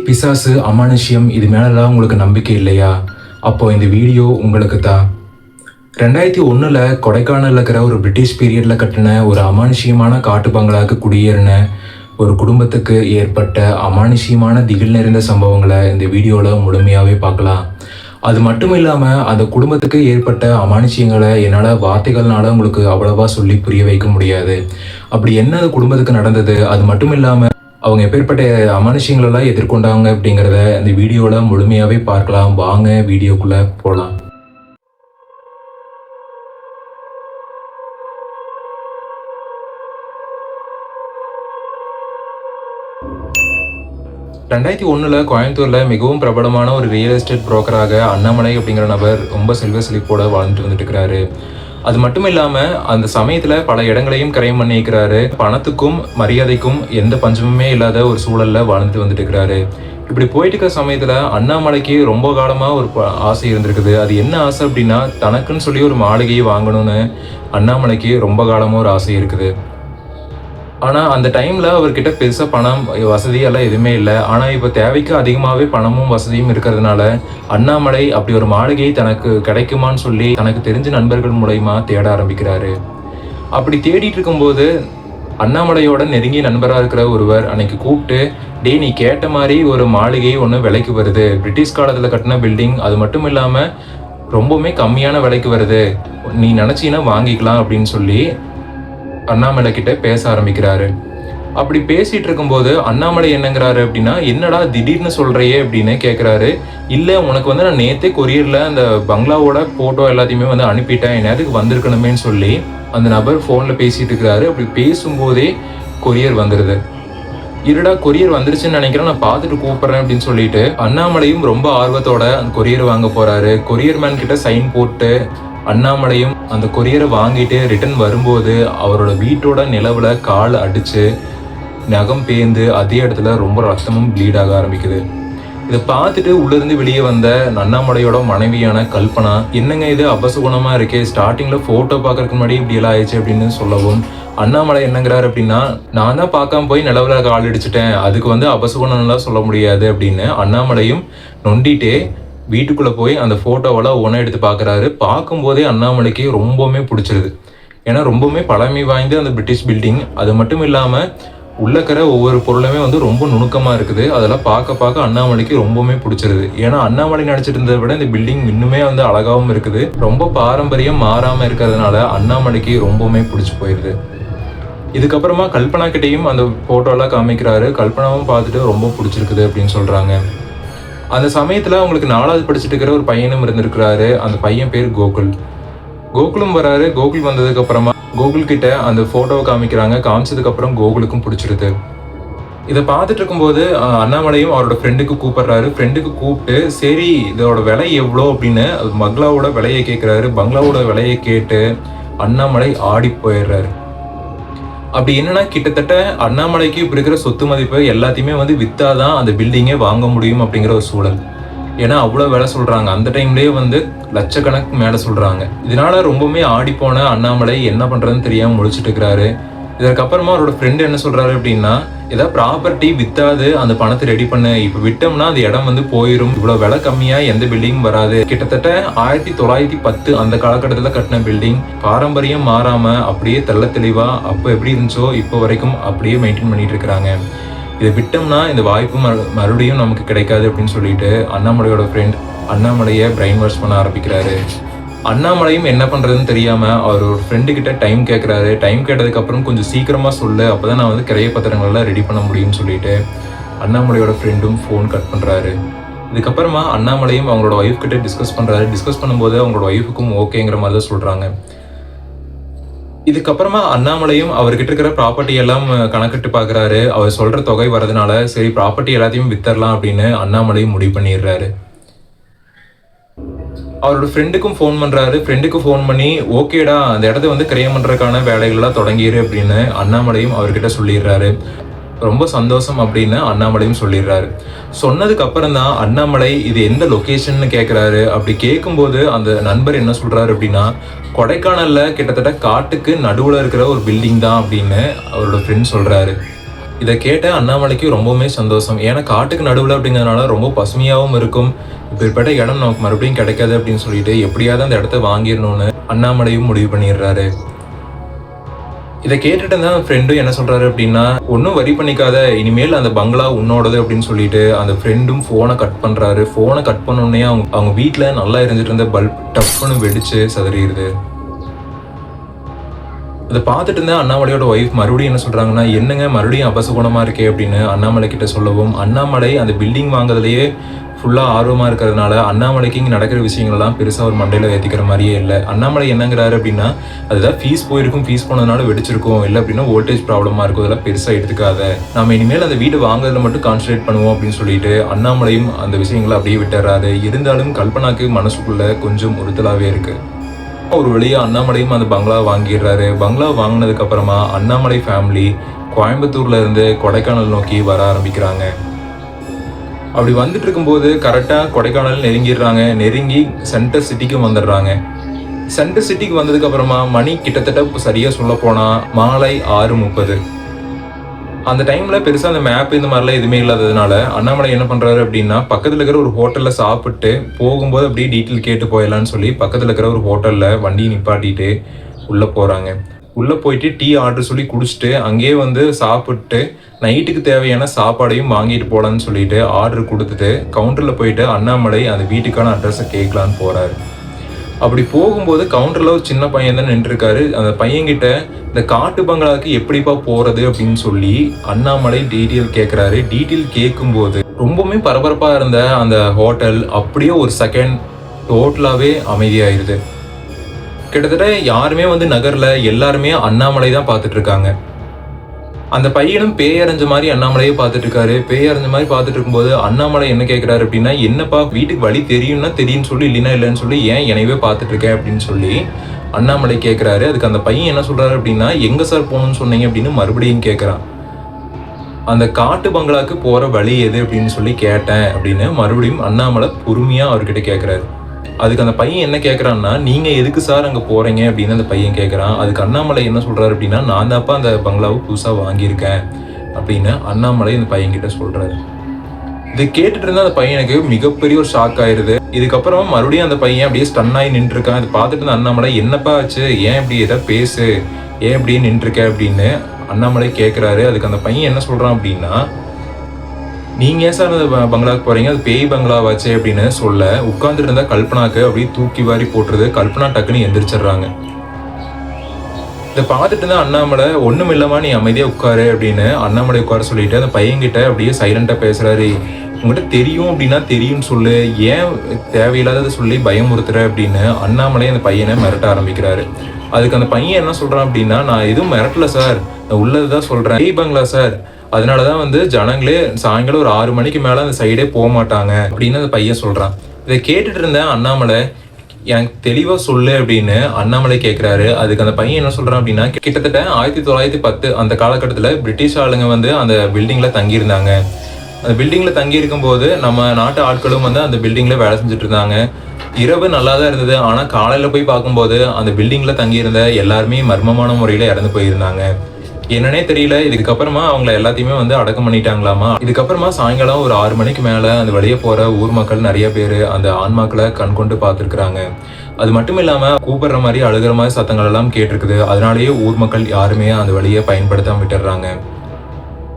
பிசாசு, அமானுஷ்யம் இது மேலெல்லாம் உங்களுக்கு நம்பிக்கை இல்லையா? அப்போ இந்த வீடியோ உங்களுக்கு தான். 2001 கொடைக்கானலில் இருக்கிற ஒரு பிரிட்டிஷ் பீரியடில் கட்டின ஒரு அமானுஷ்யமான காட்டு பங்களாவுக்கு குடியேறின ஒரு குடும்பத்துக்கு ஏற்பட்ட அமானுஷ்யமான திகில் நிறைந்த சம்பவங்களை இந்த வீடியோவில் முழுமையாகவே பார்க்கலாம். அது மட்டும் இல்லாமல் அந்த குடும்பத்துக்கு ஏற்பட்ட அமானுஷ்யங்களை என்னால் வார்த்தைகள்னால உங்களுக்கு அவ்வளவா சொல்லி புரிய வைக்க முடியாது. அப்படி என்ன அந்த குடும்பத்துக்கு நடந்தது, அது மட்டும் இல்லாமல் அவங்க எப்பேற்பட்ட அமானுஷ்யங்களெல்லாம் எதிர்கொண்டாங்க அப்படிங்கிறத இந்த வீடியோவில் முழுமையாகவே பார்க்கலாம். வாங்க வீடியோக்குள்ளே போகலாம். ரெண்டாயிரத்தி 2001 கோயம்புத்தூரில் மிகவும் பிரபலமான ஒரு ரியல் எஸ்டேட் புரோக்கராக அண்ணாமலை அப்படிங்கிற நபர் ரொம்ப செல்வ செழிப்போட வாழ்ந்துட்டு வந்துட்டு இருக்கிறாரு. அது மட்டும் இல்லாமல் அந்த சமயத்தில் பல இடங்களையும் கரையம் பண்ணிக்கிறாரு. பணத்துக்கும் மரியாதைக்கும் எந்த பஞ்சமுமே இல்லாத ஒரு சூழலில் வாழ்ந்துட்டு வந்துட்டு இருக்கிறாரு. இப்படி போயிட்டு இருக்கிற சமயத்தில் அண்ணாமலைக்கு ரொம்ப காலமாக ஒரு ஆசை இருந்திருக்குது. அது என்ன ஆசை அப்படின்னா, தனக்குன்னு சொல்லி ஒரு மாளிகையை வாங்கணும்னு அண்ணாமலைக்கு ரொம்ப காலமாக ஒரு ஆசை இருக்குது. ஆனால் அந்த டைமில் அவர்கிட்ட பெருசாக பணம் வசதி எல்லாம் எதுவுமே இல்லை. ஆனால் இப்போ தேவைக்கு அதிகமாகவே பணமும் வசதியும் இருக்கிறதுனால அண்ணாமலை அப்படி ஒரு மாளிகை தனக்கு கிடைக்குமான்னு சொல்லி தனக்கு தெரிஞ்ச நண்பர்கள் மூலயமா தேட ஆரம்பிக்கிறாரு. அப்படி தேடிட்டு இருக்கும்போது அண்ணாமலையோட நெருங்கிய நண்பராக இருக்கிற ஒருவர் அன்னைக்கு கூப்பிட்டு, நீ கேட்ட மாதிரி ஒரு மாளிகை ஒன்று விலைக்கு வருது, பிரிட்டிஷ் காலத்தில் கட்டின பில்டிங், அது மட்டும் இல்லாமல் ரொம்பவுமே கம்மியான விலைக்கு வருது, நீ நினச்சின்னா வாங்கிக்கலாம் அப்படின்னு சொல்லி அண்ணாமலை கிட்ட பேச ஆரம்பிக்கிறாரு. அப்படி பேசிட்டு இருக்கும்போது அண்ணாமலை என்னங்கிறாரு அப்படின்னா, என்னடா திடீர்னு சொல்றையே அப்படின்னு கேட்குறாரு. இல்லை, உனக்கு நான் நேற்றே கொரியரில் அந்த பங்களாவோட ஃபோட்டோ எல்லாத்தையுமே அனுப்பிட்டேன், என்னதுக்கு வந்திருக்கணுமேன்னு சொல்லி அந்த நபர் ஃபோனில் பேசிட்டு இருக்கிறாரு. அப்படி பேசும்போதே கொரியர் வந்துடுது. இருடா, கொரியர் வந்துருச்சுன்னு நினைக்கிறேன், நான் பார்த்துட்டு கூப்பிட்றேன் அப்படின்னு சொல்லிட்டு அண்ணாமலையும் ரொம்ப ஆர்வத்தோட அந்த கொரியர் வாங்க போறாரு. கொரியர் மேன் கிட்ட சைன் போட்டு அண்ணாமலையும் அந்த கொரியரை வாங்கிட்டு ரிட்டர்ன் வரும்போது அவரோட வீட்டோட நிலவுல கால் அடிச்சு நகம் பேந்து அதே இடத்துல ரொம்ப ரத்தமும் ப்ளீட் ஆக ஆரம்பிக்குது. இதை பார்த்துட்டு உள்ளிருந்து வெளியே வந்த அண்ணாமலையோட மனைவியான கல்பனா, என்னங்க இது அபசகுணமா இருக்கே, ஸ்டார்டிங்ல போட்டோ பார்க்கறதுக்கு முன்னாடி இப்படி எல்லாம் ஆயிடுச்சு அப்படின்னு சொல்லவும் அண்ணாமலை என்னங்கிறாரு அப்படின்னா, நான் தான் பார்க்காம போய் நிலவுல கால் அடிச்சுட்டேன், அதுக்கு அபசகுணம்லாம் சொல்ல முடியாது அப்படின்னு அண்ணாமலையும் நொண்டிட்டே வீட்டுக்குள்ளே போய் அந்த ஃபோட்டோவெல்லாம் ஒன்றா எடுத்து பார்க்குறாரு. பார்க்கும்போதே அண்ணாமலைக்கு ரொம்பவுமே பிடிச்சிருது. ஏன்னா ரொம்பவுமே பழமை வாய்ந்த அந்த பிரிட்டிஷ் பில்டிங், அது மட்டும் இல்லாமல் உள்ளக்கிற ஒவ்வொரு பொருளுமே ரொம்ப நுணுக்கமாக இருக்குது. அதெல்லாம் பார்க்க அண்ணாமலைக்கு ரொம்பவுமே பிடிச்சிருது. ஏன்னா அண்ணாமலை நினச்சிட்டு இருந்ததை விட இந்த பில்டிங் இன்னுமே அழகாகவும் இருக்குது. ரொம்ப பாரம்பரியம் மாறாமல் இருக்கிறதுனால அண்ணாமலைக்கு ரொம்பவுமே பிடிச்சி போயிடுது. இதுக்கப்புறமா கல்பனா கிட்டையும் அந்த ஃபோட்டோலாம் காமிக்கிறாரு. கல்பனாவும் பார்த்துட்டு ரொம்ப பிடிச்சிருக்குது அப்படின்னு சொல்கிறாங்க. அந்த சமயத்தில் அவங்களுக்கு 4வது படிச்சுட்டு இருக்கிற ஒரு பையனும் இருந்திருக்கிறாரு. அந்த பையன் பேர் கோகுல். கோகுலும் வராரு. கோகுல் வந்ததுக்கு அப்புறமா கோகுல் கிட்ட அந்த ஃபோட்டோவை காமிக்கிறாங்க. காமிச்சதுக்கப்புறம் கோகுலுக்கும் பிடிச்சிருது. இதை பார்த்துட்டு இருக்கும்போது அண்ணாமலையும் அவரோட ஃப்ரெண்டுக்கு கூப்பிடுறாரு. ஃப்ரெண்டுக்கு கூப்பிட்டு, சரி இதோட விலை எவ்வளோ அப்படின்னு பங்களாவோட விலையை கேட்குறாரு. பங்களாவோட விலையை கேட்டு அண்ணாமலை ஆடி போயிடுறாரு. அப்படி என்னன்னா, கிட்டத்தட்ட அண்ணாமலைக்கு இப்படி இருக்கிற சொத்து மதிப்பு எல்லாத்தையுமே வித்தாதான் அந்த பில்டிங்கே வாங்க முடியும் அப்படிங்கிற ஒரு சூழல். ஏன்னா அவ்வளோ வேலை சொல்றாங்க. அந்த டைம்லேயே லட்சக்கணக்கு மேலே சொல்றாங்க. இதனால ரொம்பவுமே ஆடி போன அண்ணாமலை என்ன பண்றதுன்னு தெரியாம முழிச்சிட்டு இருக்கிறாரு. இதற்கப்புறமா அவரோட ஃப்ரெண்டு என்ன சொல்றாரு அப்படின்னா, ஏதாவது ப்ராப்பர்ட்டி வித்தாது அந்த பணத்தை ரெடி பண்ணு, இப்போ விட்டோம்னா அந்த இடம் போயிடும், இவ்வளோ விலை கம்மியா எந்த பில்டிங்கும் வராது. கிட்டத்தட்ட 1910 அந்த காலகட்டத்தில் கட்டின பில்டிங், பாரம்பரியம் மாறாம அப்படியே தெள்ள தெளிவா அப்போ எப்படி இருந்துச்சோ இப்போ வரைக்கும் அப்படியே மெயின்டைன் பண்ணிட்டு இருக்கிறாங்க. இதை விட்டோம்னா இந்த வாய்ப்பு மறுபடியும் நமக்கு கிடைக்காது அப்படின்னு சொல்லிட்டு அண்ணாமலையோட ஃப்ரெண்ட் அண்ணாமலையை பிரெயின் வாஷ் பண்ண ஆரம்பிக்கிறாரு. அண்ணாமலையும் என்ன பண்ணுறதுன்னு தெரியாமல் அவர் ஒரு ஃப்ரெண்டு கிட்ட டைம் கேட்குறாரு. டைம் கேட்டதுக்கப்புறம் கொஞ்சம் சீக்கிரமாக சொல்லு, அப்போ தான் நான் கிரைய பத்திரங்கள்லாம் ரெடி பண்ண முடியும்னு சொல்லிட்டு அண்ணாமலையோட ஃப்ரெண்டும் ஃபோன் கட் பண்ணுறாரு. இதுக்கப்புறமா அண்ணாமலையும் அவங்களோட ஒய்ஃப் கிட்ட டிஸ்கஸ் பண்ணுறாரு. டிஸ்கஸ் பண்ணும்போது அவங்களோட ஒய்ஃபுக்கும் ஓகேங்கிற மாதிரி தான் சொல்கிறாங்க. இதுக்கப்புறமா அண்ணாமலையும் அவர்கிட்ட இருக்கிற ப்ராப்பர்ட்டி எல்லாம் கணக்கிட்டு பார்க்குறாரு. அவர் சொல்கிற தொகை வரதுனால சரி ப்ராப்பர்ட்டி எல்லாத்தையும் வித்தரலாம் அப்படின்னு அண்ணாமலையும் முடிவு பண்ணிடுறாரு. அவரோட ஃப்ரெண்டுக்கும் ஃபோன் பண்ணுறாரு. ஃப்ரெண்டுக்கு ஃபோன் பண்ணி, ஓகேடா அந்த இடத்த கிரையம் பண்ணுறதுக்கான வேலைகள்லாம் தொடங்கிடு அப்படின்னு அண்ணாமலையும் அவர்கிட்ட சொல்லிடுறாரு. ரொம்ப சந்தோஷம் அப்படின்னு அண்ணாமலையும் சொல்லிடுறாரு. சொன்னதுக்கு அப்புறம் தான் அண்ணாமலை இது எந்த லொக்கேஷன் கேட்குறாரு. அப்படி கேட்கும்போது அந்த நண்பர் என்ன சொல்கிறாரு அப்படின்னா, கொடைக்கானலில் கிட்டத்தட்ட காட்டுக்கு நடுவில் இருக்கிற ஒரு பில்டிங் தான் அப்படின்னு அவரோட ஃப்ரெண்ட் சொல்கிறாரு. இதை கேட்ட அண்ணாமலைக்கு ரொம்பவுமே சந்தோஷம். ஏன்னா காட்டுக்கு நடுவில் அப்படிங்கிறதுனால ரொம்ப பசுமையாகவும் இருக்கும். இப்படிப்பட்ட இடம் நமக்கு மறுபடியும் கிடைக்காது அப்படின்னு சொல்லிட்டு எப்படியாவது அந்த இடத்த வாங்கிடணும்னு அண்ணாமலையும் முடிவு பண்ணிடுறாரு. இதை கேட்டுட்டு தான் ஃப்ரெண்டும் என்ன சொல்றாரு அப்படின்னா, ஒன்றும் வரி பண்ணிக்காத, இனிமேல் அந்த பங்களா உன்னோடது அப்படின்னு சொல்லிட்டு அந்த ஃப்ரெண்டும் ஃபோனை கட் பண்றாரு. ஃபோனை கட் பண்ணோடனே அவங்க வீட்டில் நல்லா எரிஞ்சிட்டு இருந்த பல்ப் டப்புன்னு வெடிச்சு சதறிடுது. அதை பார்த்துட்டு இருந்த அண்ணாமலையோட ஒய்ஃப் மறுபடியும் என்ன சொல்றாங்கன்னா, என்னங்க மறுபடியும் அபசகுணமா இருக்கே அப்படின்னு அண்ணாமலை கிட்ட சொல்லவும், அண்ணாமலை அந்த பில்டிங் வாங்குறதுலயே ஃபுல்லா ஆர்வமா இருக்கிறதுனால அண்ணாமலைக்கு இங்கே நடக்கிற விஷயங்கள்லாம் பெருசா ஒரு மண்டையில ஏற்றிக்கிற மாதிரியே இல்லை. அண்ணாமலை என்னங்கிறாரு அப்படின்னா, அதுதான் ஃபீஸ் போயிருக்கும், ஃபீஸ் போனதுனால வெடிச்சிருக்கும், இல்லை அப்படின்னா வோல்டேஜ் ப்ராப்ளமா இருக்கும், அதெல்லாம் பெருசா எடுத்துக்காத, நம்ம இனிமேல் அந்த வீடு வாங்குறதுல மட்டும் கான்சன்ட்ரேட் பண்ணுவோம் அப்படின்னு சொல்லிட்டு அண்ணாமலையும் அந்த விஷயங்களை அப்படியே விட்டுறாரு. இருந்தாலும் கல்பனாக்கு மனசுக்குள்ள கொஞ்சம் உறுத்தலாவே இருக்கு. ஒரு வழியா அண்ணாமலையும் அந்த பங்களா வாங்கிடுறாரு. பங்களா வாங்கினதுக்கு அப்புறமா அண்ணாமலை ஃபேமிலி கோயம்புத்தூர்ல இருந்து கொடைக்கானல் நோக்கி வர ஆரம்பிக்கிறாங்க. அப்படி வந்துட்டு இருக்கும்போது கரெக்டா கொடைக்கானல் நெருங்கிடுறாங்க. நெருங்கி சென்டர் சிட்டிக்கு வந்துடுறாங்க. சென்டர் சிட்டிக்கு வந்ததுக்கு அப்புறமா மணி கிட்டத்தட்ட சரியா சொல்ல போனா மாலை 6:30. அந்த டைம்ல பெருசா அந்த மேப் இந்த மாதிரிலாம் எதுவுமே இல்லாததுனால அண்ணாமலை என்ன பண்றாரு அப்படின்னா, பக்கத்துல இருக்கிற ஒரு ஹோட்டல்ல சாப்பிட்டு போகும்போது அப்படியே டீட்டெயில் கேட்டு போயிடலான்னு சொல்லி பக்கத்துல இருக்கிற ஒரு ஹோட்டல்ல வண்டியை நிப்பாட்டிட்டு உள்ள போறாங்க. உள்ள போயிட்டு டீ ஆர்டர் சொல்லி குடிச்சிட்டு அங்கேயே வந்து சாப்பிட்டு நைட்டுக்கு தேவையான சாப்பாடையும் வாங்கிட்டு போலான்னு சொல்லிட்டு ஆர்டர் கொடுத்துட்டு கவுண்டர்ல போயிட்டு அண்ணாமலை அந்த வீட்டுக்கான அட்ரஸை கேட்கலான்னு போறாரு. அப்படி போகும்போது கவுண்டர்ல ஒரு சின்ன பையன் தான் நின்றுருக்காரு. அந்த பையன்கிட்ட இந்த காட்டு பங்களாவுக்கு எப்படிப்பா போறது அப்படின்னு சொல்லி அண்ணாமலை டீட்டெயில் கேட்கிறாரு. டீட்டெயில் கேட்கும்போது ரொம்பவுமே பரபரப்பா இருந்த அந்த ஹோட்டல் அப்படியே ஒரு செகண்ட் டோட்டலாவே அமைதியாயிருது. கிட்டத்தட்ட யாருமே வந்து நகர்ல, எல்லாருமே அண்ணாமலை தான் பார்த்துட்டு இருக்காங்க. அந்த பையனும் பேயறிஞ்ச மாதிரி அண்ணாமலையே பார்த்துட்டு இருக்காரு. பேயறிஞ்ச மாதிரி பார்த்துட்டு இருக்கும்போது அண்ணாமலை என்ன கேட்கிறாரு அப்படின்னா, என்னப்பா வீட்டுக்கு வழி தெரியும்னா தெரியும்னு சொல்லி, இல்லைன்னா இல்லைன்னு சொல்லி, ஏன் என்னையவே பார்த்துட்டு இருக்கேன் அப்படின்னு சொல்லி அண்ணாமலை கேட்கிறாரு. அதுக்கு அந்த பையன் என்ன சொல்றாரு அப்படின்னா, எங்க சார் போகணும்னு சொன்னீங்க அப்படின்னு மறுபடியும் கேட்கிறான். அந்த காட்டு பங்களாக்கு போற வழி எது அப்படின்னு சொல்லி கேட்டேன் அப்படின்னு மறுபடியும் அண்ணாமலை பொறுமையா அவர்கிட்ட கேட்கிறாரு. அதுக்கு அந்த பையன் என்ன கேட்கறான்னா, நீங்க எதுக்கு சார் அங்க போறீங்க அப்படின்னு அந்த பையன் கேட்கறான். அதுக்கு அண்ணாமலை என்ன சொல்றாரு அப்படின்னா, நான் தான்ப்பா அந்த பங்களாவை புதுசா வாங்கியிருக்கேன் அப்படின்னு அண்ணாமலை அந்த பையன் கிட்ட சொல்றாரு. இதை கேட்டுட்டு இருந்தா அந்த பையனுக்கு மிகப்பெரிய ஒரு ஷாக் ஆயிருது. இதுக்கப்புறம் மறுபடியும் அந்த பையன் அப்படியே ஸ்டன் ஆகி நின்று இருக்கான். இதை பார்த்துட்டு இருந்த அண்ணாமலை, என்னப்பா ஆச்சு, ஏன் இப்படி ஏதாவது பேசு, ஏன் இப்படி நின்றுருக்க அப்படின்னு அண்ணாமலை கேட்கிறாரு. அதுக்கு அந்த பையன் என்ன சொல்றான் அப்படின்னா, நீங்க ஏன் சார் அந்த பங்களாவுக்கு போறீங்க, அது பேய் பங்களாவாச்சு அப்படின்னு சொல்ல, உட்கார்ந்துட்டு இருந்தா கல்பனாக்கு அப்படியே தூக்கி வாரி போட்டுருது. கல்பனா டக்குன்னு எந்திரிச்சிடுறாங்க. இதை பார்த்துட்டு இருந்தா அண்ணாமலை, ஒண்ணும் இல்லமா நீ அமைதியா உட்காரு அப்படின்னு அண்ணாமலை உட்கார சொல்லிட்டு அந்த பையன்கிட்ட அப்படியே சைலண்டா பேசுறாரு. உங்ககிட்ட தெரியும் அப்படின்னா தெரியும்னு சொல்லு, ஏன் தேவையில்லாததை சொல்லி பயமுறுத்துற அப்படின்னு அண்ணாமலை அந்த பையனை மிரட்ட ஆரம்பிக்கிறாரு. அதுக்கு அந்த பையன் என்ன சொல்றான் அப்படின்னா, நான் எதுவும் மிரட்டல சார், நான் உள்ளதுதான் சொல்றேன், பேய் பங்களா சார், அதனாலதான் வந்து ஜனங்களே சாயங்காலம் ஒரு 6 மணிக்கு மேல அந்த சைடே போக மாட்டாங்க அப்படின்னு அந்த பையன் சொல்றான். இதை கேட்டுட்டு இருந்தேன் அண்ணாமலை, எனக்கு தெளிவா சொல்லு அப்படின்னு அண்ணாமலை கேட்கிறாரு. அதுக்கு அந்த பையன் என்ன சொல்றான் அப்படின்னா, கிட்டத்தட்ட 1910 அந்த காலகட்டத்துல பிரிட்டிஷ் ஆளுங்க வந்து அந்த பில்டிங்ல தங்கியிருந்தாங்க. அந்த பில்டிங்ல தங்கி இருக்கும் போது நம்ம நாட்டு ஆட்களும் வந்து அந்த பில்டிங்ல வேலை செஞ்சுட்டு இருந்தாங்க. இரவு நல்லா தான் இருந்தது. ஆனா காலையில போய் பார்க்கும்போது அந்த பில்டிங்ல தங்கியிருந்த எல்லாருமே மர்மமான முறையில இறந்து போயிருந்தாங்க. என்னன்னே தெரியல. இதுக்கப்புறமா அவங்கள எல்லாத்தையுமே வந்து அடக்கம் பண்ணிட்டாங்களாமா. இதுக்கப்புறமா சாயங்காலம் ஒரு 6 மணிக்கு மேல அந்த வெளியே போற ஊர் மக்கள் நிறைய பேர் அந்த ஆன்மாக்களை கண்கொண்டு பார்த்துருக்குறாங்க. அது மட்டும் இல்லாம கூப்பிடுற மாதிரி அழுகிற மாதிரி சத்தங்கள் எல்லாம் கேட்டிருக்குது. அதனாலேயே ஊர் மக்கள் யாருமே அந்த வழியை பயன்படுத்தாம விட்டுடுறாங்க.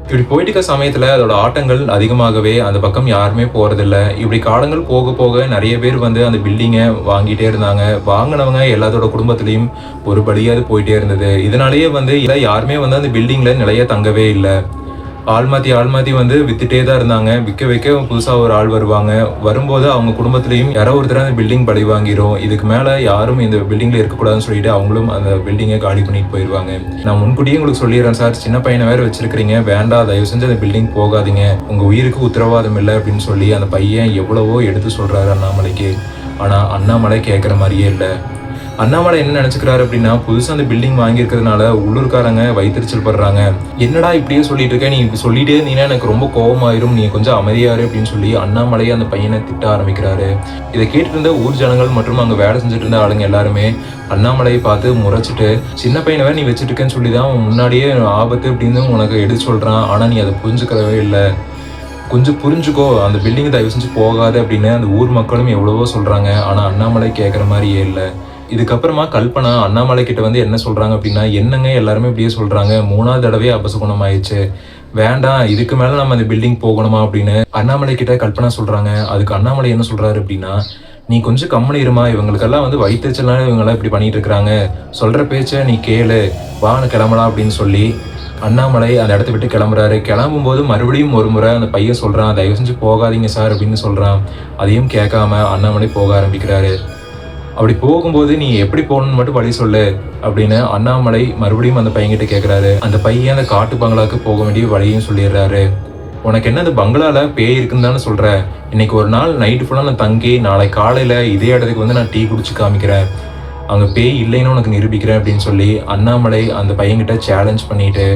இப்படி போயிட்டு இருக்க சமயத்துல அதோட ஆட்டங்கள் அதிகமாகவே அந்த பக்கம் யாருமே போறதில்ல. இப்படி காலங்கள் போக போக நிறைய பேர் வந்து அந்த பில்டிங்கை வாங்கிட்டே இருந்தாங்க. வாங்கினவங்க எல்லாத்தோட குடும்பத்திலையும் ஒரு படியாவது போயிட்டே இருந்தது. இதனாலேயே வந்து யாருமே வந்து அந்த பில்டிங்ல நிலைய தங்கவே இல்லை. ஆள் மாற்றி வந்து வித்துட்டே தான் இருந்தாங்க. விற்க புதுசாக ஒரு ஆள் வருவாங்க. வரும்போது அவங்க குடும்பத்திலையும் யாரோ ஒருத்தர் அந்த பில்டிங் பழி வாங்கிரும். இதுக்கு மேலே யாரும் இந்த பில்டிங்கில் இருக்கக்கூடாதுன்னு சொல்லிட்டு அவங்களும் அந்த பில்டிங்கை காலி பண்ணிட்டு போயிடுவாங்க. நான் முன்கூட்டியே உங்களுக்கு சொல்லிடுறேன் சார், சின்ன பையனை வேறு வச்சிருக்கிறீங்க, வேண்டாம், தயவு செஞ்சு அந்த பில்டிங் போகாதீங்க, உங்கள் உயிருக்கு உத்தரவாதம் இல்லை அப்படின்னு சொல்லி அந்த பையன் எவ்வளவோ எடுத்து சொல்கிறாரு அண்ணாமலைக்கு. ஆனால் அண்ணாமலை கேட்குற மாதிரியே இல்லை. அண்ணாமலை என்ன நினைச்சுக்கிறாரு அப்படின்னா, புதுசா அந்த பில்டிங் வாங்கியிருக்கிறதுனால உள்ளூர்காரங்க வயித்தெரிச்சல் படுறாங்க. என்னடா இப்படியே சொல்லிட்டு இருக்க, நீ இப்படி சொல்லிட்டே இருந்தீங்கன்னா எனக்கு ரொம்ப கோவமாயிரும், நீ கொஞ்சம் அமைதியாரு அப்படின்னு சொல்லி அண்ணாமலை அந்த பையனை திட்ட ஆரம்பிக்கிறாரு. இதை கேட்டுட்டு இருந்த ஊர் ஜனங்கள் மற்றும் அங்க வேலை செஞ்சுட்டு இருந்த ஆளுங்க எல்லாருமே அண்ணாமலையை பார்த்து முறைச்சிட்டு, சின்ன பையனவே நீ வச்சுட்டு இருக்கேன்னு சொல்லி தான் முன்னாடியே ஆபத்து அப்படின்னு உனக்கு எடுத்து சொல்றான், ஆனா நீ அதை புரிஞ்சுக்கிறவே இல்லை, கொஞ்சம் புரிஞ்சுக்கோ, அந்த பில்டிங் தயவு செஞ்சு போகாது அப்படின்னு அந்த ஊர் மக்களும் எவ்வளவோ சொல்றாங்க. ஆனா அண்ணாமலை கேட்குற மாதிரியே இல்லை. இதுக்கப்புறமா கல்பனா அண்ணாமலை கிட்ட வந்து என்ன சொல்றாங்க அப்படின்னா, என்னங்க எல்லாருமே இப்படியே சொல்றாங்க, 3வது தடவையே அபசகுணம் ஆயிடுச்சு, வேண்டாம் இதுக்கு மேல நம்ம அந்த பில்டிங் போகணுமா அப்படின்னு அண்ணாமலை கிட்ட கல்பனா சொல்றாங்க. அதுக்கு அண்ணாமலை என்ன சொல்றாரு அப்படின்னா, நீ கொஞ்சம் கம்முனு இருமா, இவங்களுக்கெல்லாம் வந்து வயிற்றுச்சல்னால இவங்கெல்லாம் இப்படி பண்ணிட்டு இருக்கிறாங்க, சொல்ற பேச்ச நீ கேளு, வான்னு கிளம்பலாம் அப்படின்னு சொல்லி அண்ணாமலை அந்த இடத்த விட்டு கிளம்புறாரு. கிளம்பும்போது மறுபடியும் ஒரு முறை அந்த பையன் சொல்றான், தயவு செஞ்சு போகாதீங்க சார் அப்படின்னு சொல்றான். அதையும் கேட்காம அண்ணாமலை போக ஆரம்பிக்கிறாரு. அப்படி போகும்போது நீ எப்படி போகணும்னு மட்டும் வழி சொல்லு அப்படின்னு அண்ணாமலை மறுபடியும் அந்த பையன்கிட்ட கேட்குறாரு. அந்த பையன் அந்த காட்டு பங்களாவுக்கு போக வேண்டிய வழியும் சொல்லிடுறாரு. உனக்கு என்ன அந்த பங்களால பேய் இருக்குன்னு தானே சொல்ற, இன்னைக்கு ஒரு நாள் நைட்டு ஃபுல்லாக நான் தங்கி நாளை காலையில் இதே இடத்துக்கு வந்து நான் டீ குடிச்சு காமிக்கிறேன், அங்கே பேய் இல்லைன்னு உனக்கு நிரூபிக்கிறேன் அப்படின்னு சொல்லி அண்ணாமலை அந்த பையன்கிட்ட சேலஞ்ச் பண்ணிட்டு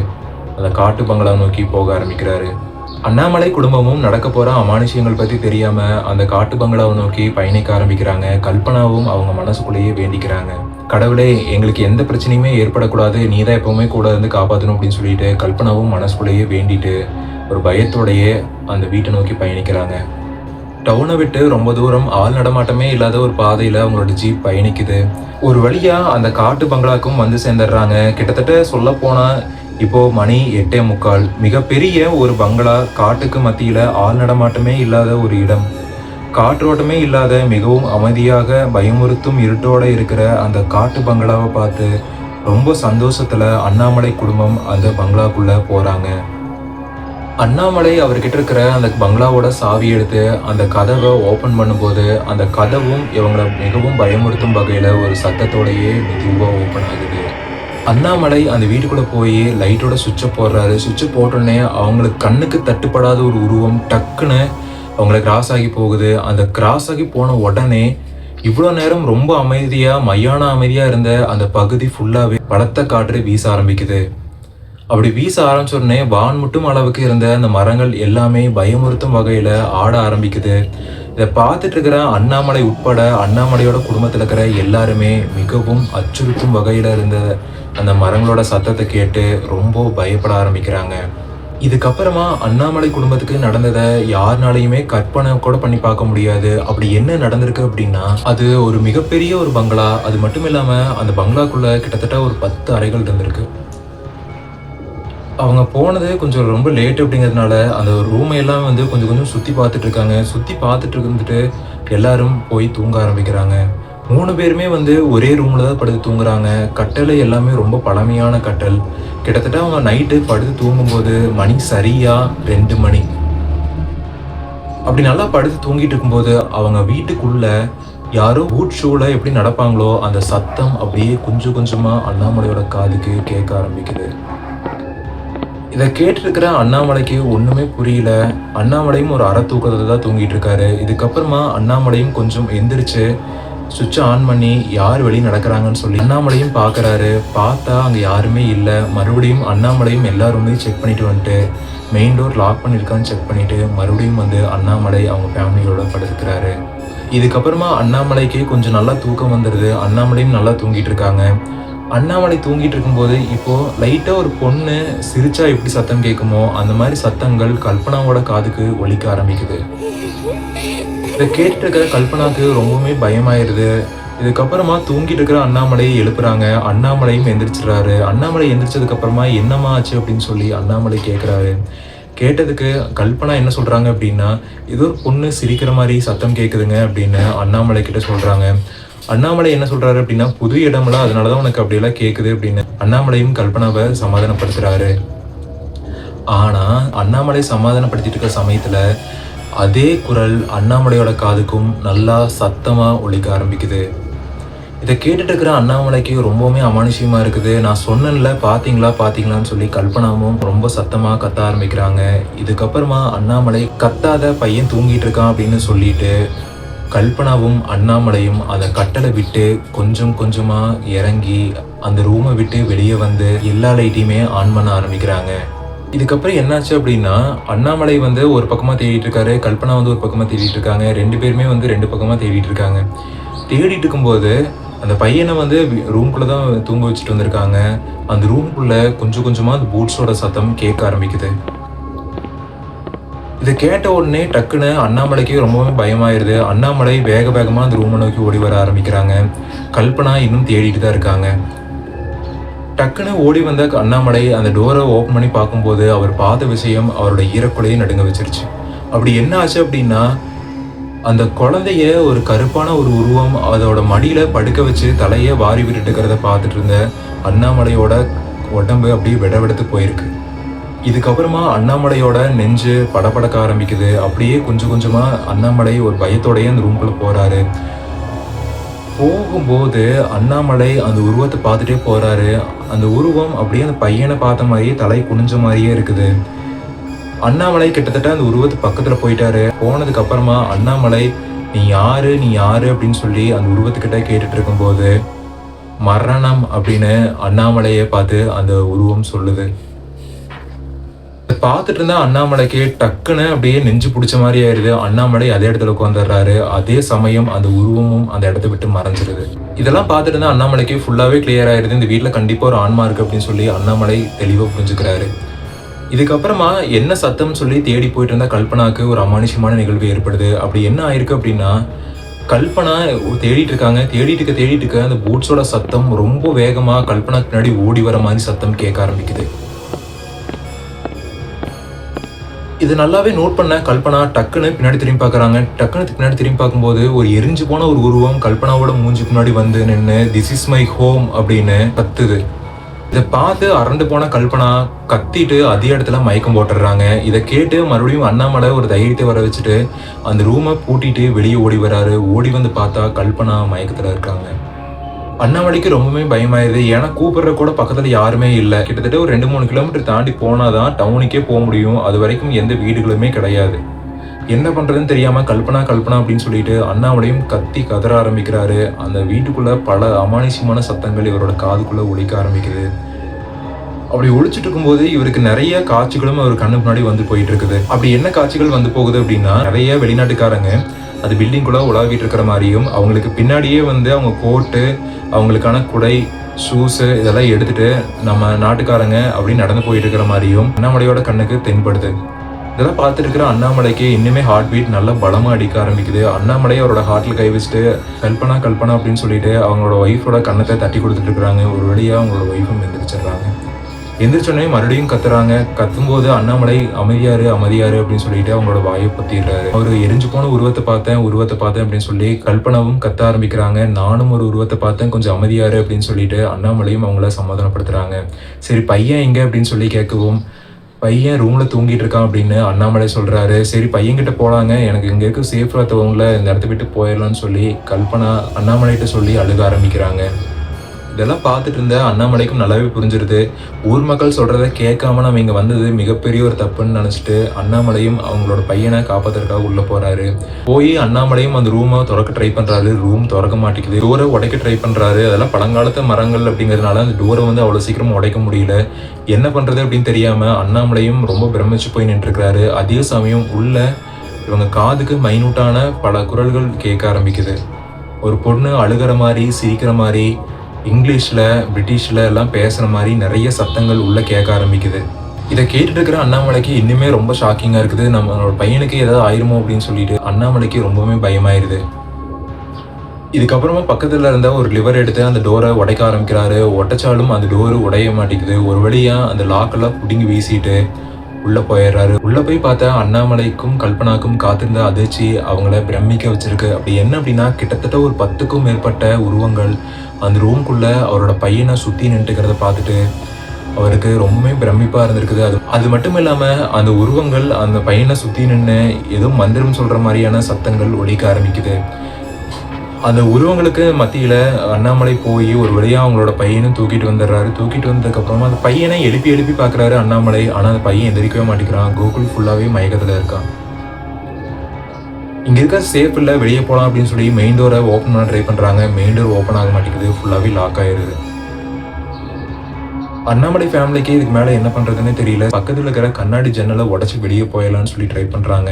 அந்த காட்டு பங்களாவை நோக்கி போக ஆரம்பிக்கிறாரு. அண்ணாமலை குடும்பமும் நடக்க போற அமானுஷயங்கள் பத்தி தெரியாம அந்த காட்டு பங்களாவை நோக்கி பயணிக்க ஆரம்பிக்கிறாங்க. கல்பனாவும் அவங்க மனசுக்குள்ளேயே வேண்டிக்கிறாங்க, கடவுளே எங்களுக்கு எந்த பிரச்சனையுமே ஏற்படக்கூடாது, நீதான் எப்பவுமே கூட இருந்து காப்பாற்றணும் அப்படின்னு சொல்லிட்டு கல்பனாவும் மனசுக்குள்ளேயே வேண்டிட்டு ஒரு பயத்தோடையே அந்த வீட்டை நோக்கி பயணிக்கிறாங்க. டவுனை விட்டு ரொம்ப தூரம் ஆள் நடமாட்டமே இல்லாத ஒரு பாதையில அவங்களோட ஜீப் பயணிக்குது. ஒரு வழியா அந்த காட்டு பங்களாக்கும் வந்து சேர்ந்துடுறாங்க. கிட்டத்தட்ட சொல்ல போனா இப்போ மணி 8:45. மிகப்பெரிய ஒரு பங்களா, காட்டுக்கு மத்தியில ஆள் நடமாட்டமே இல்லாத ஒரு இடம், காற்றோட்டமே இல்லாத மிகவும் அமைதியாக பயமுறுத்தும் இருட்டோட இருக்கிற அந்த காட்டு பங்களாவை பார்த்து ரொம்ப சந்தோஷத்துல அண்ணாமலை குடும்பம் அந்த பங்களாக்குள்ள போறாங்க. அண்ணாமலை அவர்கிட்ட இருக்கிற அந்த பங்களாவோட சாவி எடுத்து அந்த கதவை ஓபன் பண்ணும்போது அந்த கதவும் இவங்களை மிகவும் பயமுறுத்தும் வகையில ஒரு சத்தத்தோடையே மெதுவா ஓபன் ஆகுது. அண்ணாமலை அந்த வீட்டுக்குள்ள போய் லைட்டோட சுவிட்சை போடுறாரு. சுவிட்சை போட்டோடனே அவங்களுக்கு கண்ணுக்கு தட்டுப்படாத ஒரு உருவம் டக்குன்னு அவங்களை கிராஸ் ஆகி போகுது. அந்த கிராஸ் ஆகி போன உடனே இவ்வளோ நேரம் ரொம்ப அமைதியா மையான அமைதியா இருந்த அந்த பகுதி ஃபுல்லாவே பலத்த காற்று வீச ஆரம்பிக்குது. அப்படி வீச ஆரம்பிச்ச உடனே வான் முட்டும் அளவுக்கு இருந்த அந்த மரங்கள் எல்லாமே பயமுறுத்தும் வகையில ஆட ஆரம்பிக்குது. இதை பார்த்துட்டு இருக்கிற அண்ணாமலை உட்பட அண்ணாமலையோட குடும்பத்தில் இருக்கிற எல்லாருமே மிகவும் அச்சுறுத்தும் வகையில இருந்த அந்த மரங்களோட சத்தத்தை கேட்டு ரொம்ப பயப்பட ஆரம்பிக்கிறாங்க. இதுக்கப்புறமா அண்ணாமலை குடும்பத்துக்கு நடந்ததை யாருனாலையுமே கற்பனை கூட பண்ணி பார்க்க முடியாது. அப்படி என்ன நடந்திருக்கு அப்படின்னா, அது ஒரு மிகப்பெரிய ஒரு பங்களா. அது மட்டும் இல்லாம அந்த பங்களாக்குள்ள கிட்டத்தட்ட ஒரு 10 அறைகள் இருந்திருக்கு. அவங்க போனது கொஞ்சம் ரொம்ப லேட் அப்படிங்கிறதுனால அந்த ரூமை எல்லாம் வந்து கொஞ்சம் கொஞ்சம் சுற்றி பார்த்துட்டு இருக்காங்க. சுற்றி பார்த்துட்டு இருந்துட்டு எல்லாரும் போய் தூங்க ஆரம்பிக்கிறாங்க. 3 பேருமே வந்து ஒரே ரூமில் தான் படுத்து தூங்குறாங்க. கட்டளை எல்லாமே ரொம்ப பழமையான கட்டல். கிட்டத்தட்ட அவங்க நைட்டு படுத்து தூங்கும்போது மணி சரியா 2 மணி. அப்படி நல்லா படுத்து தூங்கிட்டு இருக்கும்போது அவங்க வீட்டுக்குள்ள யாரோ பூட் ஷூவில் எப்படி நடப்பாங்களோ அந்த சத்தம் அப்படியே கொஞ்சம் கொஞ்சமாக அண்ணாமலையோட காதுக்கு கேட்க ஆரம்பிக்குது. இதை கேட்டிருக்கிற அண்ணாமலைக்கு ஒன்றுமே புரியல. அண்ணாமலையும் ஒரு அரை தூக்கத்தில் தான் தூங்கிட்டு இருக்காரு. இதுக்கப்புறமா அண்ணாமலையும் கொஞ்சம் எந்திரிச்சு சுவிட்சை ஆன் பண்ணி யார் வெளியே நடக்கிறாங்கன்னு சொல்லி அண்ணாமலையும் பார்க்குறாரு. பார்த்தா அங்கே யாருமே இல்லை. மறுபடியும் அண்ணாமலையும் எல்லா ரூமையும் செக் பண்ணிட்டு வந்துட்டு மெயின் டோர் லாக் பண்ணியிருக்கான்னு செக் பண்ணிட்டு மறுபடியும் வந்து அண்ணாமலை அவங்க ஃபேமிலியோட படுத்துக்கிறாரு. இதுக்கப்புறமா அண்ணாமலைக்கு கொஞ்சம் நல்லா தூக்கம் வந்துடுது. அண்ணாமலையும் நல்லா தூங்கிட்டு இருக்காங்க. அண்ணாமலை தூங்கிட்டு இருக்கும்போது இப்போ லைட்டா ஒரு பொண்ணு சிரிச்சா எப்படி சத்தம் கேட்குமோ அந்த மாதிரி சத்தங்கள் கல்பனாவோட காதுக்கு ஒலிக்க ஆரம்பிக்குது. இதை கேட்டு இருக்கிற கல்பனாக்கு ரொம்பவுமே பயமாயிருது. இதுக்கப்புறமா தூங்கிட்டு இருக்கிற அண்ணாமலையை எழுப்புறாங்க. அண்ணாமலையும் எந்திரிச்சிடறாரு. அண்ணாமலை எந்திரிச்சதுக்கு அப்புறமா என்னம்மா ஆச்சு அப்படின்னு சொல்லி அண்ணாமலை கேட்குறாரு. கேட்டதுக்கு கல்பனா என்ன சொல்றாங்க அப்படின்னா, ஏதோ ஒரு பொண்ணு சிரிக்கிற மாதிரி சத்தம் கேட்குதுங்க அப்படின்னு அண்ணாமலை கிட்ட சொல்றாங்க. அண்ணாமலை என்ன சொல்றாரு அப்படின்னா, புது இடம்லாம் அதனாலதான் உனக்கு அப்படியெல்லாம் கேட்குது அப்படின்னு அண்ணாமலையும் கல்பனாவை சமாதானப்படுத்துறாரு. ஆனா அண்ணாமலை சமாதானப்படுத்திட்டு இருக்க சமயத்துல அதே குரல் அண்ணாமலையோட காதுக்கும் நல்லா சத்தமா ஒலிக்க ஆரம்பிக்குது. இதை கேட்டுட்டு இருக்கிற அண்ணாமலைக்கு ரொம்பவுமே அமானுஷியமா இருக்குது. நான் சொன்னேன்ல பாத்தீங்களான்னு சொல்லி கல்பனாவும் ரொம்ப சத்தமா கத்த ஆரம்பிக்கிறாங்க. இதுக்கப்புறமா அண்ணாமலை கத்தாத, பையன் தூங்கிட்டு இருக்கான் அப்படின்னு சொல்லிட்டு கல்பனாவும் அண்ணாமலையும் அந்த கட்டளை விட்டு கொஞ்சம் கொஞ்சமா இறங்கி அந்த ரூமை விட்டு வெளியே வந்து எல்லா லைட்டையுமே ஆன் பண்ண ஆரம்பிக்கிறாங்க. இதுக்கப்புறம் என்னாச்சு அப்படின்னா, அண்ணாமலை வந்து ஒரு பக்கமா தேடிட்டு இருக்காரு, கல்பனா வந்து ஒரு பக்கமா தேடிட்டு இருக்காங்க. 2 பேருமே வந்து 2 பக்கமா தேடிட்டு இருக்காங்க. தேடிட்டு இருக்கும்போது அந்த பையனை வந்து ரூம்குள்ள தான் தூங்க வச்சுட்டு வந்திருக்காங்க. அந்த ரூம்குள்ள கொஞ்சம் கொஞ்சமா அந்த பூட்ஸோட சத்தம் கேட்க ஆரம்பிக்குது. இதை கேட்ட உடனே டக்குன்னு அண்ணாமலைக்கு ரொம்பவே பயமாயிருது. அண்ணாமலை வேக வேகமா அந்த ரூமை நோக்கி ஓடி வர ஆரம்பிக்கிறாங்க. கல்பனா இன்னும் தேடிட்டு தான் இருக்காங்க. டக்குன்னு ஓடி வந்த அண்ணாமலை அந்த டோரை ஓப்பன் பண்ணி பார்க்கும்போது அவர் பார்த்த விஷயம் அவரோட ஈரக்குலையை நடுங்க வச்சிருச்சு. அப்படி என்ன ஆச்சு அப்படின்னா, அந்த குழந்தைய ஒரு கருப்பான ஒரு உருவம் அதோட மடியில படுக்க வச்சு தலையை வாரி விட்டுட்டு இருக்கிறத பார்த்துட்டு இருந்த அண்ணாமலையோட உடம்பு அப்படியே விடவெடுத்து போயிருக்கு. இதுக்கப்புறமா அண்ணாமலையோட நெஞ்சு படபடக்க ஆரம்பிக்குது. அப்படியே கொஞ்சம் கொஞ்சமா அண்ணாமலை ஒரு பயத்தோடய அந்த ரூம்குள்ள போறாரு. போகும்போது அண்ணாமலை அந்த உருவத்தை பார்த்துட்டே போறாரு. அந்த உருவம் அப்படியே அந்த பையனை பார்த்த மாதிரியே தலை குனிஞ்ச மாதிரியே இருக்குது. அண்ணாமலை கிட்டத்தட்ட அந்த உருவத்து பக்கத்துல போயிட்டாரு. போனதுக்கு அப்புறமா அண்ணாமலை நீ யாரு அப்படின்னு சொல்லி அந்த உருவத்துக்கிட்ட கேட்டுட்டு இருக்கும்போது மரணம் அப்படின்னு அண்ணாமலையை பார்த்து அந்த உருவம் சொல்லுது. பார்த்துட்டு இருந்தா அண்ணாமலைக்கு டக்குன்னு அப்படியே நெஞ்சு பிடிச்ச மாதிரி ஆயிருது. அண்ணாமலை அதே இடத்துல உட்காந்துடுறாரு. அதே சமயம் அந்த உருவமும் அந்த இடத்த விட்டு மறைஞ்சிருது. இதெல்லாம் பார்த்துட்டு இருந்தா அண்ணாமலைக்கு ஃபுல்லாவே கிளியர் ஆயிருது. இந்த வீட்டுல கண்டிப்பா ஒரு ஆன்மா இருக்கு அப்படின்னு சொல்லி அண்ணாமலை தெளிவா புரிஞ்சுக்கிறாரு. இதுக்கப்புறமா என்ன சத்தம் சொல்லி தேடி போயிட்டு இருந்தா கல்பனாக்கு ஒரு அமானுஷமான நிகழ்வு ஏற்படுது. அப்படி என்ன ஆயிருக்கு அப்படின்னா, கல்பனா தேடிட்டு இருக்க அந்த பூட்ஸோட சத்தம் ரொம்ப வேகமா கல்பனா பின்னாடி ஓடி வர மாதிரி சத்தம் கேட்க ஆரம்பிக்குது. இது நல்லாவே நோட் பண்ண கல்பனா டக்குன்னு பின்னாடி திரும்பி பார்க்குறாங்க. டக்குன்னு பின்னாடி திரும்பி பார்க்கும்போது ஒரு எரிஞ்சு போன ஒரு உருவம் கல்பனாவோட மூஞ்சுக்கு முன்னாடி வந்து நின்று திஸ் இஸ் மை ஹோம் அப்படின்னு கத்துது. இதை பார்த்து அரண்டு போன கல்பனா கத்திட்டு அதே இடத்துல மயக்கம் போட்டுடுறாங்க. இதை கேட்டு மறுபடியும் அண்ணாமலை ஒரு தைரியத்தை வர வச்சுட்டு அந்த ரூமை பூட்டிட்டு வெளியே ஓடி வராரு. ஓடி வந்து பார்த்தா கல்பனா மயக்கத்தில் இருக்காங்க. அண்ணாமலைக்கு ரொம்பவே பயமாயிருது. ஏன்னா கூப்பிடுற கூட பக்கத்துல யாருமே இல்லை. கிட்டத்தட்ட ஒரு 2-3 கிலோமீட்டர் தாண்டி போனாதான் டவுனுக்கே போக முடியும். அது வரைக்கும் எந்த வீடுகளுமே கிடையாது. என்ன பண்றதுன்னு தெரியாம கல்பனா அப்படின்னு சொல்லிட்டு அண்ணாமலையும் கத்தி கதற ஆரம்பிக்கிறாரு. அந்த வீட்டுக்குள்ள பல அமானுஷ்யமான சத்தங்கள் இவரோட காதுக்குள்ள ஒலிக்க ஆரம்பிக்குது. அப்படி ஒழிச்சிட்டு இருக்கும்போது இவருக்கு நிறைய காட்சிகளும் அவர் கண்ணு முன்னாடி வந்து போயிட்டு இருக்குது. அப்படி என்ன காட்சிகள் வந்து போகுது அப்படின்னா, நிறைய வெளிநாட்டுக்காரங்க அது பில்டிங்குள்ள உலாவிட்டு இருக்கிற மாதிரியும், அவங்களுக்கு பின்னாடியே வந்து அவங்க கோட்டு, அவங்களுக்கான குடை, ஷூஸு இதெல்லாம் எடுத்துட்டு நம்ம நாட்டுக்காரங்க அப்படி நடந்து போயிட்டு இருக்கிற மாதிரியும் அண்ணாமலையோட கண்ணுக்கு தென்படுது. இதெல்லாம் பார்த்துட்டு இருக்கிற அண்ணாமலைக்கு இன்னுமே ஹார்ட் பீட் நல்லா பலமா அடிக்க ஆரம்பிக்குது. அண்ணாமலை அவரோட ஹார்ட்ல கை வச்சுட்டு கல்பனா அப்படின்னு சொல்லிட்டு அவங்களோட ஒய்ஃபோட கண்ணத்தை தட்டி கொடுத்துட்டு இருக்கிறாங்க. ஒரு வழியா அவங்களோட ஒய்ஃபும் எந்திரிச்சிடுறாங்க. எந்திரிச்சோடனே மறுபடியும் கத்துறாங்க. கத்தும்போது அண்ணாமலை அமைதியாரு அப்படின்னு சொல்லிட்டு அவங்களோட வாயை பொத்திடுறாரு. அவரு எரிஞ்சு போன உருவத்தை பார்த்தேன் அப்படின்னு சொல்லி கல்பனாவும் கத்த ஆரம்பிக்கிறாங்க. நானும் ஒரு உருவத்தை பார்த்தேன், கொஞ்சம் அமைதியாரு அப்படின்னு சொல்லிட்டு அண்ணாமலையும் அவங்கள சமாதானப்படுத்துறாங்க. சரி பையன் எங்க அப்படின்னு சொல்லி கேட்கவும், பையன் ரூம்ல தூங்கிட்டு இருக்கான் அப்படின்னு அண்ணாமலை சொல்றாரு. சரி பையன்கிட்ட போலாங்க, எனக்கு இங்க இருக்க சேஃபா தோணல, இந்த இடத்த விட்டு போயிடலாம்னு சொல்லி கல்பனா அண்ணாமலைகிட்ட சொல்லி அழுக ஆரம்பிக்கிறாங்க. இதெல்லாம் பார்த்துட்டு இருந்த அண்ணாமலைக்கும் நல்லாவே புரிஞ்சிருது. ஊர் மக்கள் சொல்றதை கேட்காம நம்ம இங்க வந்தது மிகப்பெரிய ஒரு தப்புன்னு நினைச்சிட்டு அண்ணாமலையும் அவங்களோட பையனை காப்பாத்துறதுக்காக உள்ள போறாரு. போய் அண்ணாமலையும் அந்த ரூமை திறக்க ட்ரை பண்றாரு. ரூம் திறக்க மாட்டேங்குது. டோரை உடைக்க ட்ரை பண்றாரு. அதெல்லாம் பழங்காலத்து மரங்கள் அப்படிங்கிறதுனால அந்த டோரை வந்து அவ்வளவு சீக்கிரம் உடைக்க முடியல. என்ன பண்றது அப்படின்னு தெரியாம அண்ணாமலையும் ரொம்ப பிரமிச்சு போய் நின்று இருக்கிறாரு. அதே சமயம் உள்ள இவங்க காதுக்கு மைனூட்டான பல குரல்கள் கேட்க ஆரம்பிக்குது. ஒரு பொண்ணு அழுகிற மாதிரி, சிரிக்கிற மாதிரி, இங்கிலீஷ்ல, பிரிட்டிஷ்ல எல்லாம் பேசுற மாதிரி நிறைய சத்தங்கள் உள்ள கேட்க ஆரம்பிக்குது. இதை கேட்டுட்டு இருக்கிற அண்ணாமலைக்கு இன்னுமே ரொம்ப ஷாக்கிங்கா இருக்குது. நம்மளோட பையனுக்கு ஏதாவது ஆயிருமோ அப்படின்னு சொல்லிட்டு அண்ணாமலைக்கு ரொம்பவே பயமாயிருது. இதுக்கப்புறமா பக்கத்துல இருந்த ஒரு லிவர் எடுத்து அந்த டோரை உடைக்க ஆரம்பிக்கிறாரு. உடைச்சாலும் அந்த டோரு உடைய மாட்டேங்குது. ஒரு வழியா அந்த லாக்கெல்லாம் புடுங்கி வீசிட்டு உள்ள போயிடுறாரு. உள்ள போய் பார்த்தா அண்ணாமலைக்கும் கல்பனாக்கும் காத்திருந்த அதிர்ச்சி அவங்கள பிரமிக்க வச்சிருக்கு. அப்படி என்ன அப்படின்னா, கிட்டத்தட்ட ஒரு 10க்கும் மேற்பட்ட உருவங்கள் அந்த ரூம்குள்ள அவரோட பையனை சுத்தி நின்றுக்கிறத பார்த்துட்டு அவருக்கு ரொம்பவே பிரமிப்பா இருந்திருக்குது. அது மட்டும் இல்லாம அந்த உருவங்கள் அந்த பையனை சுத்தி நின்று ஏதோ மந்திரம் சொல்ற மாதிரியான சத்தங்கள் ஒலிக்க ஆரம்பிக்குது. அந்த உருவங்களுக்கு மத்தியில அண்ணாமலை போய் ஒரு வழியா அவங்களோட பையனும் தூக்கிட்டு வந்துடுறாரு. தூக்கிட்டு வந்ததுக்கு அப்புறமா அந்த பையனை எழுப்பி பாக்குறாரு அண்ணாமலை. ஆனா அந்த பையன் எந்திரிக்கவே மாட்டேங்கிறான். கோகுல் ஃபுல்லாவே மயக்கத்துல இருக்கான். இங்கே இருக்க சேஃப் இல்லை, வெளியே போகலாம் அப்படின்னு சொல்லி மெயின் டோரை ஓப்பன் பண்ண ட்ரை பண்ணுறாங்க. மெயின் டோர் ஓப்பன் ஆக மாட்டேங்குது, ஃபுல்லாகவே லாக் ஆயிடுது. அண்ணாமலை ஃபேமிலிக்கு இதுக்கு மேலே என்ன பண்ணுறதுன்னு தெரியல. பக்கத்தில் இருக்கிற கண்ணாடி ஜன்னலை உடச்சி வெளியே போயிடலான்னு சொல்லி ட்ரை பண்ணுறாங்க.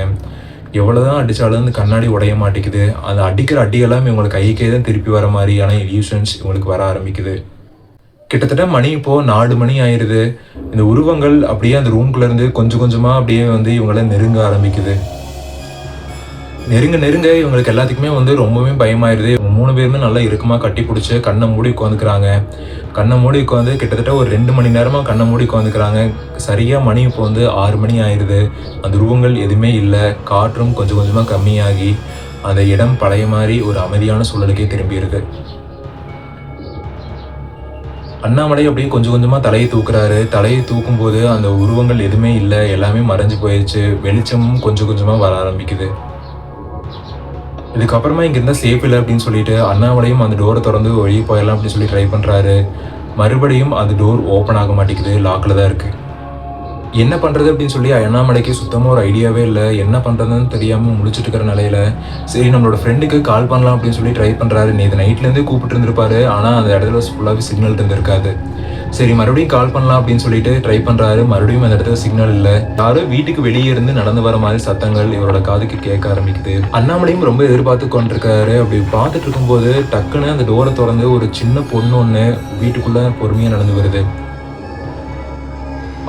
எவ்வளோதான் அடித்தாலும் அந்த கண்ணாடி உடைய மாட்டேங்குது. அந்த அடிக்கிற அடியெல்லாம் இவங்களுக்கு கைக்கே தான் திருப்பி வர மாதிரியான இல்யூஷன்ஸ் இவங்களுக்கு வர ஆரம்பிக்குது. கிட்டத்தட்ட மணி இப்போது 4 மணி ஆயிடுது. இந்த உருவங்கள் அப்படியே அந்த ரூம்குள்ளேருந்து கொஞ்சம் கொஞ்சமாக அப்படியே இவங்களை நெருங்க ஆரம்பிக்குது. நெருங்க இவங்களுக்கு எல்லாத்துக்குமே ரொம்பவே பயமாயிருது. 3 பேருமே நல்லா இறுக்கமாக கட்டி பிடிச்சி கண்ணை மூடி உட்காந்துக்கிறாங்க. கண்ணை மூடி உட்காந்து கிட்டத்தட்ட ஒரு 2 மணி நேரமாக கண்ணை மூடி உட்காந்துக்கிறாங்க. சரியாக மணி இப்போ 6 மணி ஆயிடுது. அந்த உருவங்கள் எதுவுமே இல்லை. காற்றும் கொஞ்சம் கொஞ்சமாக கம்மியாகி அந்த இடம் பழைய மாதிரி ஒரு அமைதியான சூழலுக்கே திரும்பிடுது. அண்ணாமலை அப்படியே கொஞ்சம் கொஞ்சமாக தலையை தூக்குறாரு. தலையை தூக்கும்போது அந்த உருவங்கள் எதுவுமே இல்லை, எல்லாமே மறைஞ்சு போயிடுச்சு. வெளிச்சமும் கொஞ்சம் கொஞ்சமாக வர ஆரம்பிக்குது. இதுக்கப்புறமா இங்கே இருந்தால் சேஃப் இல்லை அப்படின்னு சொல்லிட்டு அண்ணாமலையும் அந்த டோரை திறந்து வெளியே போயிடலாம் அப்படின்னு சொல்லி ட்ரை பண்ணுறாரு. மறுபடியும் அந்த டோர் ஓப்பன் ஆக மாட்டேங்குது, லாக்கில் தான் இருக்குது. என்ன பண்ணுறது அப்படின்னு சொல்லி அண்ணாமலைக்கு சுத்தமாக ஒரு ஐடியாவே இல்லை. என்ன பண்ணுறதுன்னு தெரியாமல் முழிச்சிட்டு இருக்கிற நிலையில சரி நம்மளோட ஃப்ரெண்டுக்கு கால் பண்ணலாம் அப்படின்னு சொல்லி ட்ரை பண்ணுறாரு. நேற்று நைட்லேருந்தே கூப்பிட்டு இருந்திருப்பாரு, ஆனால் அந்த இடத்துல ஃபுல்லாகவே சிக்னல் இருந்திருக்காது. சரி மறுபடியும் கால் பண்ணலாம் அப்படின்னு சொல்லிட்டு ட்ரை பண்ணுறாரு. மறுபடியும் அந்த இடத்துல சிக்னல் இல்லை. யாரும் வீட்டுக்கு வெளியே இருந்து நடந்து வர மாதிரி சத்தங்கள் இவரோட காதுக்கு கேட்க ஆரம்பிக்குது. அண்ணாமலையும் ரொம்ப எதிர்பார்த்து கொண்டிருக்காரு. அப்படி பார்த்துட்டு இருக்கும்போது டக்குன்னு அந்த டோரை திறந்து ஒரு சின்ன பொண்ணு ஒன்று வீட்டுக்குள்ளே பொறுமையாக நடந்து வருது.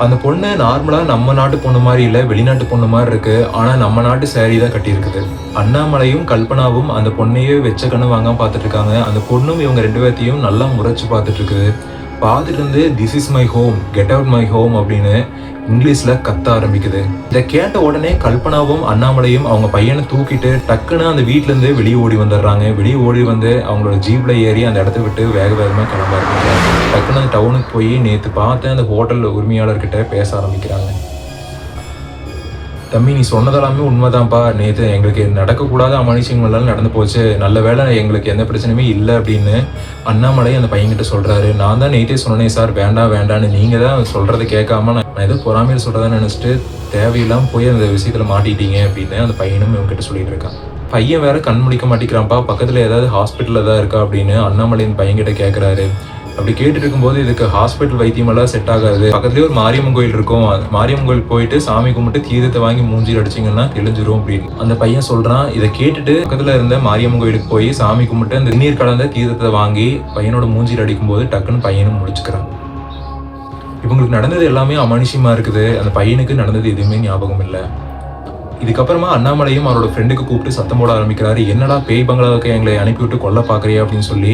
அந்த பொண்ணு நார்மலாக நம்ம நாட்டு பொண்ணு மாதிரி இல்லை, வெளிநாட்டு பொண்ணு மாதிரி இருக்கு. ஆனால் நம்ம நாட்டு சேரீ தான் கட்டியிருக்குது. அண்ணாமலையும் கல்பனாவும் அந்த பொண்ணையே வெச்ச கண்ணு வாங்காம பார்த்துட்டு இருக்காங்க. அந்த பொண்ணும் இவங்க 2 பேர்த்தையும் நல்லா முறைச்சு பார்த்துட்டு இருக்குது. பார்த்துட்டு இருந்து this is my home, get out my home அப்படின்னு இங்கிலீஷில் கத்த ஆரம்பிக்குது. இதை கேட்ட உடனே கல்பனாவும் அண்ணாமலையும் அவங்க பையனை தூக்கிட்டு டக்குன்னு அந்த வீட்டிலேருந்து வெளியே ஓடி வந்துடுறாங்க. வெளியே ஓடி அவங்களோட ஜீப்பில் ஏறி அந்த இடத்த விட்டு வேக வேகமாக கிளம்ப ஆரம்பிக்கிறாங்க. டக்குன்னு அந்த டவுனுக்கு போய் நேற்று பார்த்து அந்த ஹோட்டல் உரிமையாளர்கிட்ட பேச ஆரம்பிக்கிறாங்க. தம்பி நீ சொன்னதெல்லாமே உண்மைதான்ப்பா. நேற்று எங்களுக்கு நடக்கக்கூடாத அமானுஷங்கள்லாம் நடந்து போச்சு. நல்ல வேளை எங்களுக்கு எந்த பிரச்சனையுமே இல்லை அப்படின்னு அண்ணாமலை அந்த பையன்கிட்ட சொல்கிறாரு. நான் தான் நேற்றே சொன்னேன் சார், வேண்டான்னு நீங்கள் தான் சொல்கிறத கேட்காம நான் எதுவும் பொறாமையில் சொல்கிறதான்னு நினச்சிட்டு தேவையில்லாமல் போய் அந்த விஷயத்தில் மாட்டிட்டீங்க அப்படின்னு அந்த பையனும் இவங்ககிட்ட சொல்லிட்டு இருக்கான். பையன் வேற கண் முடிக்க மாட்டேங்கிறான்ப்பா, பக்கத்தில் ஏதாவது ஹாஸ்பிட்டலில் தான் இருக்கா அப்படின்னு அண்ணாமலை இந்த பையன்கிட்ட கேட்குறாரு. அப்படி கேட்டுட்டு இருக்கும்போது இதுக்கு ஹாஸ்பிட்டல் வைத்தியமெல்லாம் செட் ஆகாது, பக்கத்துலேயே ஒரு மாரியம்மன் கோயில் இருக்கும், மாரியம்மன் கோயில் போயிட்டு சாமி கும்பிட்டு தீர்த்தத்தை வாங்கி மூஞ்சில் அடிச்சிங்கன்னா தெளிஞ்சிரும் அப்படின்னு அந்த பையன் சொல்கிறான். இதை கேட்டுட்டு பக்கத்தில் இருந்த மாரியம்மன் கோயிலுக்கு போய் சாமி கும்பிட்டு அந்த நீர் கலந்த தீர்த்தத்தை வாங்கி பையனோட மூஞ்சில் அடிக்கும்போது டக்குன்னு பையனும் முடிச்சுக்கிறான். இவங்களுக்கு நடந்தது எல்லாமே அமானுஷியமாக இருக்குது. அந்த பையனுக்கு நடந்தது எதுவுமே ஞாபகம் இல்லை. இதுக்கப்புறமா அண்ணாமலையும் அவரோட ஃப்ரெண்டுக்கு கூப்பிட்டு சத்தம் போட ஆரம்பிக்கிறாரு. என்னடா பேய் பங்களாவுக்கு எங்களை அனுப்பிவிட்டு கொல்ல பார்க்குறியா அப்படின்னு சொல்லி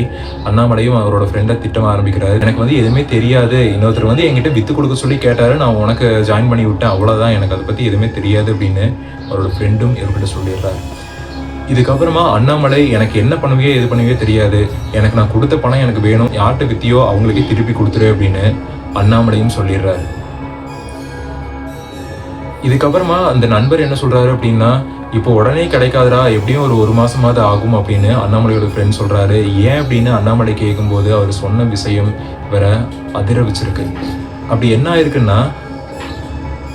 அண்ணாமலையும் அவரோட ஃப்ரெண்டை திட்டம் ஆரம்பிக்கிறாரு. எனக்கு எதுவுமே தெரியாது, இன்னொருத்தர் என்கிட்ட வித்து கொடுக்க சொல்லி கேட்டாரு, நான் உனக்கு ஜாயின் பண்ணி விட்டேன், அவ்வளோதான், எனக்கு அதை பற்றி எதுவுமே தெரியாது அப்படின்னு அவரோட ஃப்ரெண்டும் இவர்கிட்ட சொல்லிடுறாரு. இதுக்கப்புறமா அண்ணாமலை எனக்கு என்ன பண்ணுவியோ எது பண்ணுவியோ தெரியாது, எனக்கு நான் கொடுத்த பணம் எனக்கு வேணும், யார்கிட்ட வித்தியோ அவங்களுக்கே திருப்பி கொடுத்துரு அப்படின்னு அண்ணாமலையும் சொல்லிடுறாரு. இதுக்கப்புறமா அந்த நண்பர் என்ன சொல்றாரு அப்படின்னா, இப்போ உடனே கிடைக்காதரா, எப்படியும் ஒரு மாசமாவது ஆகும் அப்படின்னு அண்ணாமலையோட ஃப்ரெண்ட் சொல்றாரு. ஏன் அப்படின்னு அண்ணாமலை கேட்கும்போது அவர் சொன்ன விஷயம் வேற அதிர வச்சிருக்கு. அப்படி என்ன ஆயிருக்குன்னா,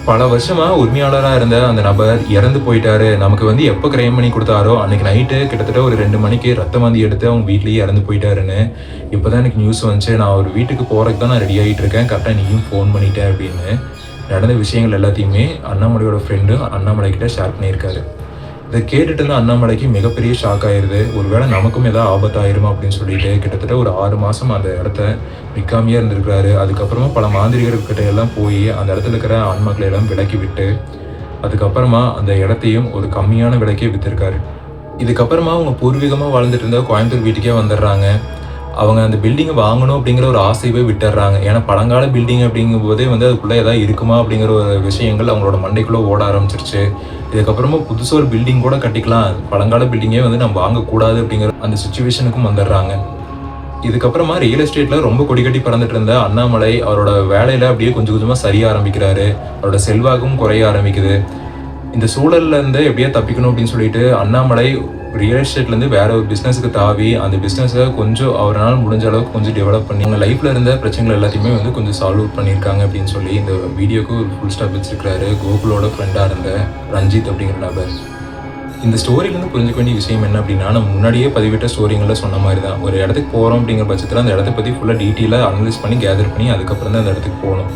பல வருஷமா உரிமையாளராக இருந்த அந்த நபர் இறந்து போயிட்டாரு. நமக்கு எப்போ கிரைம் பண்ணி கொடுத்தாரோ அன்னைக்கு நைட்டு கிட்டத்தட்ட ஒரு 2 மணிக்கு ரத்த வாந்தி எடுத்து அவங்க வீட்லேயே இறந்து போயிட்டாருன்னு இப்போதான் எனக்கு நியூஸ் வந்துச்சு. நான் ஒரு வீட்டுக்கு போறதுக்கு தான் நான் ரெடி ஆகிட்டு இருக்கேன், கரெக்டாக நீயும் ஃபோன் பண்ணிட்டேன் அப்படின்னு நடந்த விஷயங்கள் எல்லாத்தையுமே அண்ணாமலையோட ஃப்ரெண்டு அண்ணாமலை கிட்ட ஷேர் பண்ணியிருக்காரு. இதை கேட்டுட்டு இருந்த அண்ணாமலைக்கு மிகப்பெரிய ஷாக் ஆயிடுது. ஒருவேளை நமக்கும் ஏதாவது ஆபத்தாயிருமா அப்படின்னு சொல்லிட்டு கிட்டத்தட்ட ஒரு 6 மாதம் அந்த இடத்த நிற்காமையே இருந்திருக்கிறாரு. அதுக்கப்புறமா பல மாந்திரிகர்கிட்ட எல்லாம் போய் அந்த இடத்துல இருக்கிற ஆன்மாக்களை எல்லாம் விலக்கி விட்டு அதுக்கப்புறமா அந்த இடத்தையும் ஒரு கம்மியான விலைக்கே விற்றுருக்காரு. இதுக்கப்புறமா அவங்க பூர்வீகமாக வாழ்ந்துட்டு இருந்த கோயம்புத்தூர் வீட்டுக்கே வந்துடுறாங்க. அவங்க அந்த பில்டிங்கை வாங்கணும் அப்படிங்கிற ஒரு ஆசையவே விட்டுறாங்க. ஏன்னா பழங்கால பில்டிங் அப்படிங்கும்போதே அதுக்குள்ளே ஏதாவது இருக்குமா அப்படிங்கிற ஒரு விஷயங்கள் அவங்களோட மண்டைக்குள்ளே ஓட ஆரம்பிச்சிருச்சு. இதுக்கப்புறமா புதுசாக ஒரு பில்டிங் கூட கட்டிக்கலாம், பழங்கால பில்டிங்கே நம்ம வாங்கக்கூடாது அப்படிங்கிற அந்த சுச்சுவேஷனுக்கும் வந்துடுறாங்க. இதுக்கப்புறமா ரியல் எஸ்டேட்டில் ரொம்ப கொடி கட்டி பறந்துட்டு இருந்த அண்ணாமலை அவரோட வேலையில் அப்படியே கொஞ்சம் கொஞ்சமாக சரிய ஆரம்பிக்கிறாரு. அவரோட செல்வாக்கும் குறைய ஆரம்பிக்குது. இந்த சூழல்லேருந்து எப்படியே தப்பிக்கணும் அப்படின்னு சொல்லிட்டு அண்ணாமலை ரியல் எஸ்டேட்லேருந்து வேற ஒரு பிஸ்னஸுக்கு தாவி அந்த பிஸ்னஸை கொஞ்சம் அவரால் முடிஞ்ச அளவுக்கு கொஞ்சம் டெவலப் பண்ணி அவங்க லைஃப்பில் இருந்த பிரச்சனைகள் எல்லாத்தையுமே கொஞ்சம் சால்வ் அவுட் பண்ணியிருக்காங்க அப்படின்னு சொல்லி இந்த வீடியோக்கு ஒரு ஃபுல் ஸ்டாப் வச்சிருக்கிறாரு கோகுலோட ஃப்ரெண்டாக இருந்த ரஞ்சித் அப்படிங்கிற நபர். இந்த ஸ்டோரியிலேருந்து புரிஞ்சுக்க வேண்டிய விஷயம் என்ன அப்படின்னா, நம்ம முன்னாடியே பதிவிட்ட ஸ்டோரிங்களில் சொன்ன மாதிரி தான். ஒரு இடத்துக்கு போகிறோம் அப்படிங்கிற பட்சத்தில் அந்த இடத்த பற்றி ஃபுல்லாக டீட்டெயிலாக அனலைஸ் பண்ணி கேதர் பண்ணி அதுக்கப்புறம் தான் அந்த இடத்துக்கு போகணும்.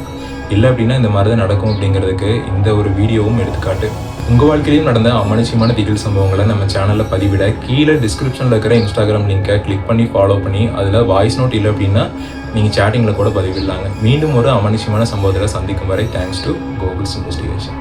இல்லை அப்படின்னா இந்த மாதிரி தான் நடக்கும் அப்படிங்கிறதுக்கு இந்த ஒரு வீடியோவும் எடுத்துக்காட்டு. உங்கள் வாழ்க்கையிலும் நடந்த அமானுஷ்யமான திகில் சம்பவங்களை நம்ம சேனலில் பதிவிட கீழே டிஸ்கிரிப்ஷனில் இருக்கிற இன்ஸ்டாகிராம் லிங்கை கிளிக் பண்ணி ஃபாலோ பண்ணி அதில் வாய்ஸ் நோட் இல்லை அப்படின்னா நீங்கள் சேட்டிங்கில் கூட பதிவிடலாங்க. மீண்டும் ஒரு அமானுஷ்யமான சம்பவத்தில் சந்திக்கும் வரை தேங்க்ஸ் டு கோகுல்ஸ் இன்வெஸ்டிகேஷன்.